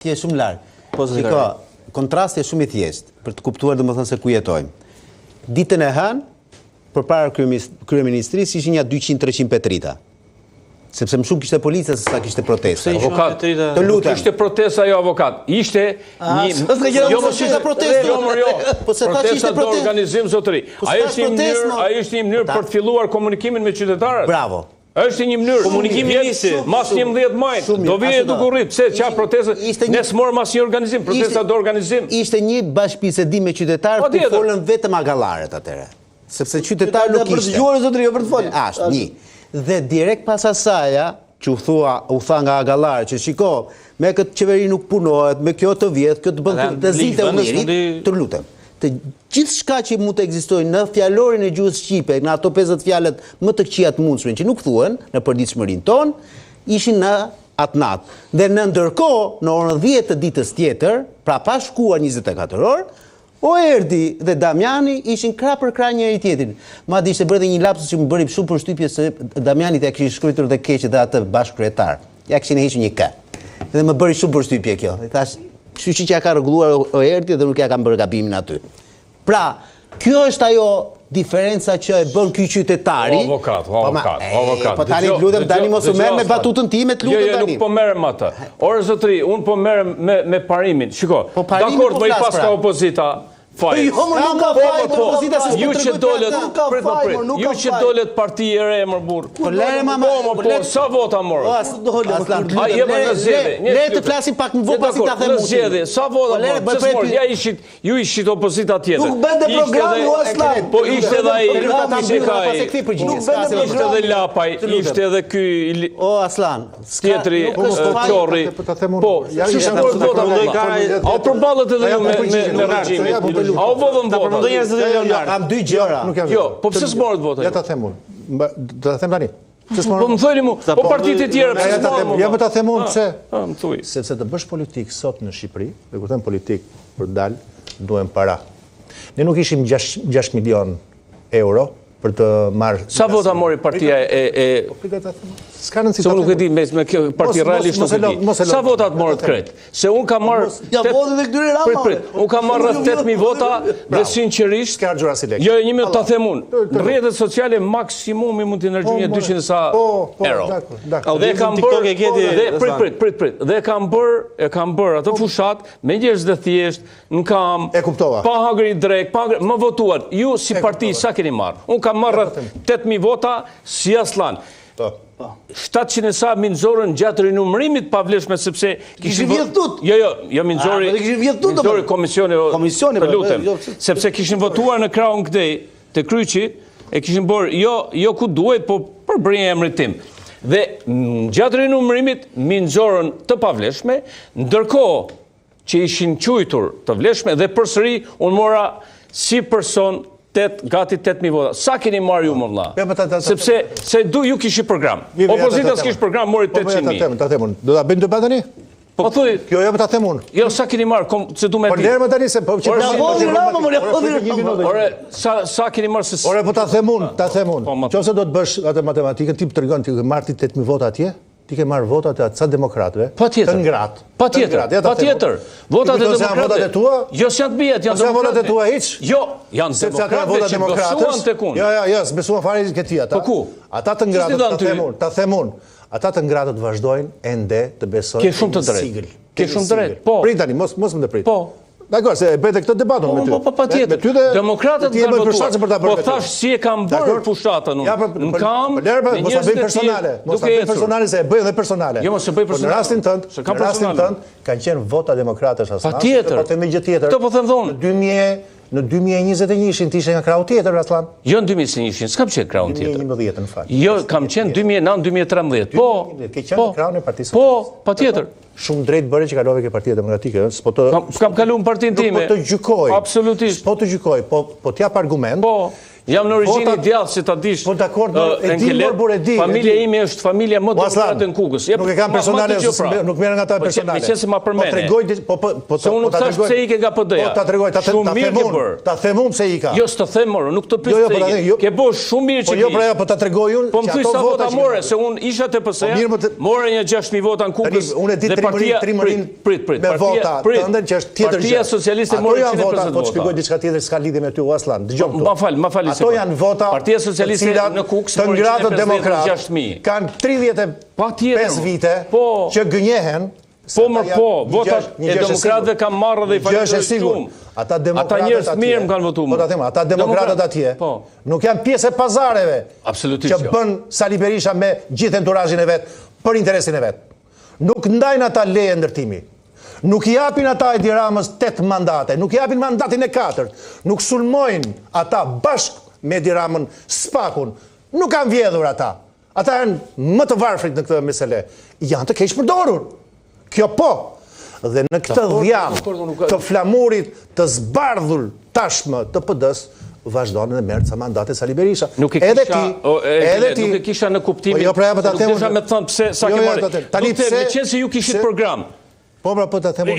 Ti shumë larg. Shiko, kontrasti është shumë i thjeshtë për të kuptuar domethënë se ku jetojmë. Ditën e hënë, përpara kryeministrisë ishin ja 200-300 petrita. Sepse më shumë kishte policia se sa kishte protesta. Avokat, të lutem. Ishte protesta jo avokat. Ishte një jo mos ishte protestë. Po se tash ishte protestë. Organizim zotëri. Ai është një mënyrë për të filluar komunikimin me qytetarët. Bravo. Është një mënyrë komunikimi nisi mas 11 majit. Do vijë duke u rrit. Pse çfarë protestë? Nes mor mas një organizim, protesta do organizim. Ishte një bashkëbisedim me qytetarët ku folën vetëm agallarët atëre. Sepse qytetarët nuk ishte. Për të dëgjuar zotëri, jo për të folur. Ashtë një. Dhe direkt pas asaja, që u tha nga agallarë, që shiko, me këtë qeveri nuk punohet, me kjo të vjetë, kjo të bënd të zite u mirit, të lutem. Të gjithë shka që mund të egzistojnë në fjalorin e gjuhës Shqipe, në ato 50 fjallet më të këqijat mundshme që nuk thuhen në përditshmërinë tonë, ishin në atë natë. Dhe në ndërkohë, në orën 10 të ditës tjetër, pra pa shkuar 24 orë, Erdi dhe Damjani ishin krah për krah njëri tjetrin. Madje ishte bërë një lapsus që më bëri shumë përshtypje se Damjani ja kishin shkruar dhe keq dhe atë bashkëkryetar. Ja kishin hequr një k. Dhe më bëri shumë përshtypje kjo. I thash, kështu që ja ka rregulluar Erdi dhe nuk ja kanë bërë gabimin aty. Pra, kjo është ajo diferenca që e bën ky qytetari. Avokat. Po tani lutem tani mos u merr me batutën time, të lutem tani. Jo, nuk po merrem atë. Orë zotëri, un po merrem me parimin. Shiko, dakord, më i pas ka opozita. Ju që dolet partije e re e mërbur. Sa vota morë? A jemi në zjedhe. Le të flasim pak më vonë pasi ta them unë. Sa vota morë? Ju ishit opozita tjetër. Nuk bënde programi o Aslan. Po ishte edhe ai, ishte edhe Lapaj, ishte edhe ky tjetri Qorri. Po, a përballët edhe ju me regjimin? A u vodhën vota? Kam dy gjëra. Jo, po pse s'morët vota? Ja ta them unë. Do ta them tani. Po më thëni mu, po partitë e tjera pse s'morën? Ja më ta them unë pse? Më thuaj. Sepse të bësh politik sot në Shqipëri, dhe kur them politik për dal, duhen para. Ne nuk ishim 6 milion euro për të marrë. Sa vota mori partia e s'ka rëndësi. Se unë nuk e di me kjo parti realisht nuk e di. Sa vota të morët kret? Se unë kam marrë... Ja voti dhe këtyre Rama. Unë kam marrë rreth 8.000 vota dhe sinqerisht... S'ka gjura si lek. Jo, një minut ta them unë. Në rrjetet sociale maksimumi mund të ndërgjynje 200 sa euro. Dhe kam bërë... Prit. Dhe kam bërë atë fushat me njerëz të thjesht, në kam... E kuptova. Pa hagri drek, më votuar. Ju si parti sa keni marrë? Unë kam marrë 8.000 vota si Aslan. 700 sa Minzorën gjatë rinumërimit pavlefshme sepse kishin vjedhtut. Jo Minzori komisioni të lutem. Sepse kishin votuar në krahun këtej te Kryqi e kishin bërë jo ku duhet, po për bërjen e emrit tim. Dhe gjatë rinumërimit Minzorën të pavlefshme, ndërkohë që ishin quajtur të vlefshme dhe përsëri unë mora si person gati 8.000 vota. Sa keni marrë ju më vëlla? Sepse ju kishi program. Opozita s'kish program, mori 800.000. Ta them unë. Do ta bëjmë debat tani? Po thuj. Kjo ta them unë. Jo, sa keni marrë, se du me di. Po lërë më tani se... Ore, sa keni marrë se... Ore, po ta them unë. Qose do të bësh atë matematikën, ti të tregon ti ke marrë 8.000 vota atje? Ti ke marrë votat e atësa demokratëve të ngratë. Patjetër. Votat e demokratëve. Jo, s'janë të bijet, janë demokratëve. Votat e tua hiç? Jo, janë demokratëve që besuan të kun. Jo, s'besuan fare këti ata. Po ku? Ata të ngratët, ta them unë. Ata të ngratët vazhdojnë ende të besojnë në sigël. Ke shumë të drejtë, po. Prit tani, mos më ndëprit. Po. Dakor, se e bëjtë këtë debatën me ty. Po, patjetër. Demokratët kanë votuar. Po thash si e kam bërë fushatën unë. Në kam, me njerëz të tjerë, duke ecur. Personale se e bëjnë dhe personale. Jo, mos e bëj personale. Në rastin tënd, kanë qenë vota demokratësh asnjë. Patjetër. Po them gjë tjetër. Këtë po them dhonë. Në 2021 t'ishe nga krau tjetër, Aslan? Jo në 2021, s'kam qenë krau tjetër. 2011 në fakt. Jo, kam qenë 2009-2013. Po, ke qenë në krau në partisë. Po, patjetër. Shumë drejt bëre që kalove ke Partia Demokratike. Kam kalu në partinë time. Po të gjykoj. Absolutisht. Po të gjykoj, po t'jap argument Jam në origjini djathtë që ta dish. Po dakord, e di por e di. Familja ime është familja më demokrate në Kukës. Nuk e kam personale, nuk merr nga ata personale. Meqense ma përmend. Se unë nuk thash pse ike nga PD-ja. Po ta tregoj, ta themum pse ika. Jo, s'të them morë, nuk të pyes pse ike. Ke bosh shumë mirë që. Po jo, pra po ta tregoj unë. Po më thuaj sa vota more, se unë isha te PS-ja. More një 6000 vota në Kukës. Unë e di trimërin me vota tënden që është tjetër gjë. Partia Socialiste mori 150 vota. Po shpjegoj diçka tjetër s'ka lidhje me ty u Aslan. Dëgjoj këtu. Ma fal. Ato janë vota Partia Socialiste në Kukës të ngratë demokrat kanë 35 vite që gënjehen. Votat e demokratëve kanë marrë dhe i falenderoj shumë. Ata njerëz mirë më kanë votuar. Ata demokratët atje nuk janë pjesë e pazareve që bën Sali Berisha me gjithë enturazhin e vet për interesin e vet. Nuk ndajnë ata leje ndërtimi. Nuk i japin ata Edi Ramës 8 mandate, nuk i japin mandatin e 4, nuk sulmojnë ata bashkë me Edi Ramën spakun, nuk kanë vjedhur ata. Ata janë më të varfrit në këtë mesele. Janë të keq përdorur. Kjo po. Dhe në këtë dhjam të flamurit të zbardhur tashmë të PD-s, vazhdojnë dhe merë ca mandate Sali Berisha. Edhe ti. Nuk e kisha në kuptimin. Nuk desha me thënë pse sa ke marrë. Me qenë se ju kishit program.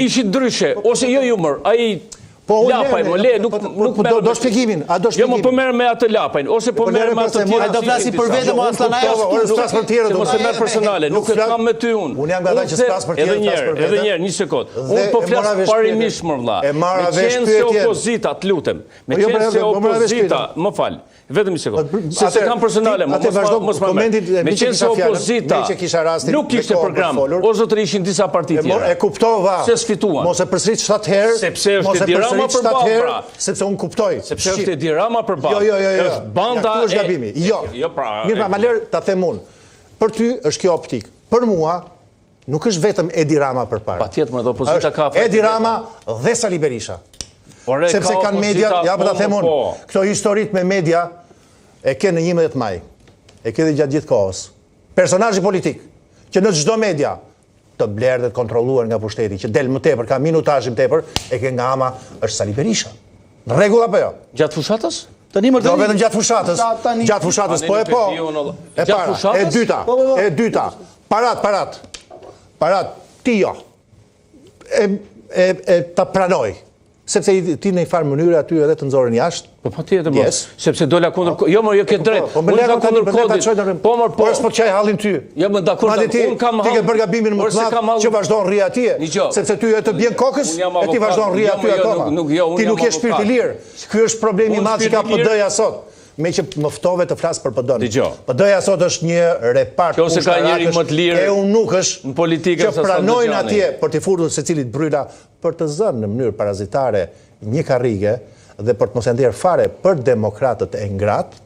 Ishit ndryshe, ose jo jumër, ai lapajnë, më le, nuk merë... Do shpjegimin, a do shpjegimin? Jo më po merë me atë lapajnë, ose po merë me atë tjerë... Do flasi për vete, mo Aslan, ajo është mos e merë personale, nuk e kam me ty unë. Unë jam nga ta që s'flas për tjerë, t'as për vete. Edhe njerë, një sekund. Unë po flasë parimisht, më vlla. Me qenë se opozita, t'lutem. Me qenë se opozita, më falë. Vetëm një sekund. Se kam personale, mos më merë. Me qenë se opozita nuk kishte program, o zotëri ishin disa parti tjera. E kuptova. Se sfituan. Mos e përsërit 7 herë. Sepse është Edi Rama përballë, pra. Sepse unë kuptoj. Sepse është Edi Rama përballë. Jo. Është banda e... gabimi. Jo. Mirë, ma lërë ta them unë. Për ty është kjo optik. Për mua, nuk është vetëm Edi Rama përpara. Patjetër, më dhe opozita ka... Edi Rama dhe Sali Berisha. Sepse kanë media, ja për ta them unë. Këto historit me media e ke në 11 maj. E ke dhe gjatë gjithë kohës. Personazhi politik, që në çdo media të blerë dhe të kontrolluar nga pushteti, që del më tepër, ka minutazhin tepër, e ke nga ama është Sali Berisha. Në rregull apo jo? Gjatë fushatës? Jo vetëm gjatë fushatës. Gjatë fushatës, po e po. E para, e dyta. Parat, ti jo. E ta pranoj. Sepse ti në i farë mënyrë aty edhe të nëzorën jashtë. Po tjetër, sepse dola kundër... Jo, jo ke drejt. Unë ka kundër kodit. Po, po... Por s'po qaj halin ty. Jo, më dakord, unë kam halin... Ti ke bërgabimin më të madhë që vazhdojnë rria atje. Sepse ty e të bjen kokës, e ti vazhdojnë rria atje akoma. Ti nuk je shpirti lirë. Ky është problemi madhë që ka PD-ja sot. Me që mëftove të flasë për PD-n. PD-ja sot është një repart pushtarakësh e unukësh që pranojnë atje për t'i furdur se cilit bryla për të zënë në mënyrë parazitare një karrige dhe për të mos e nderë fare për demokratët e ngratë,